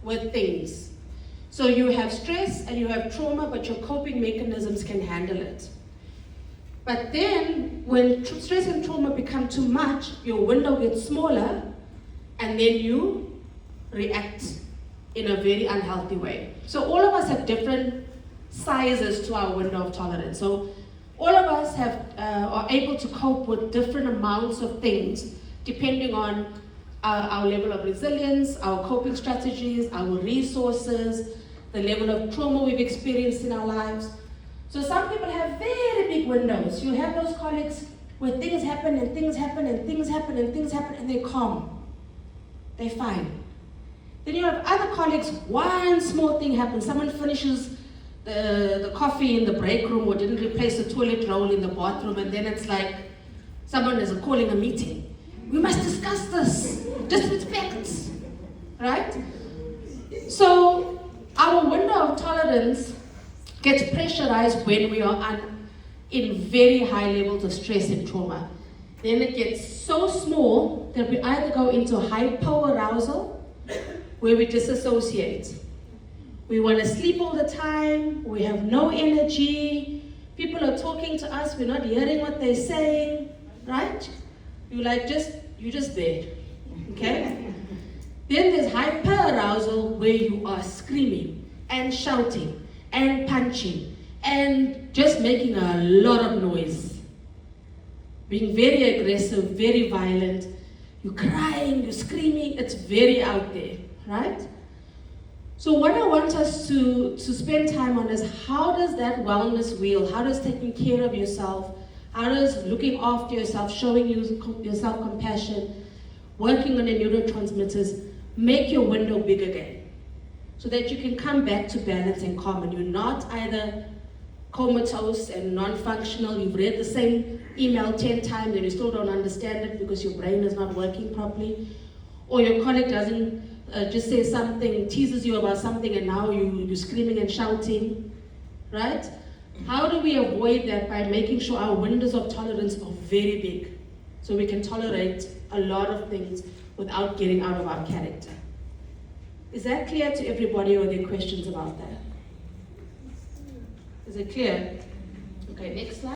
with things. So you have stress and you have trauma, but your coping mechanisms can handle it. But then, when stress and trauma become too much, your window gets smaller, and then you react in a very unhealthy way. So all of us have different sizes to our window of tolerance. So all of us are able to cope with different amounts of things depending on our level of resilience, our coping strategies, our resources, the level of trauma we've experienced in our lives. So some people have very big windows. You have those colleagues where things happen and things happen and things happen and things happen and they're calm. They're fine. Then you have other colleagues, one small thing happens, someone finishes the coffee in the break room or didn't replace the toilet roll in the bathroom, and then it's like someone is calling a meeting. We must discuss this, just with facts, right? So our window of tolerance gets pressurized when we are in very high levels of stress and trauma. Then it gets so small that we either go into hypoarousal, where we disassociate. We want to sleep all the time, we have no energy, people are talking to us, we're not hearing what they're saying, right? You're just there, okay? Then there's hyperarousal, where you are screaming and shouting and punching and just making a lot of noise. Being very aggressive, very violent, you're crying, you're screaming, it's very out there, right? So what I want us to spend time on is, how does that wellness wheel, how does taking care of yourself, how does looking after yourself, showing yourself compassion, working on your neurotransmitters, make your window big again, so that you can come back to balance and calm, and you're not either comatose and non-functional, you've read the same email 10 times and you still don't understand it because your brain is not working properly, or your colleague doesn't just say something, teases you about something, and now you're screaming and shouting, right? How do we avoid that? By making sure our windows of tolerance are very big, so we can tolerate a lot of things without getting out of our character. Is that clear to everybody, or are there questions about that? Is it clear? Okay, next slide.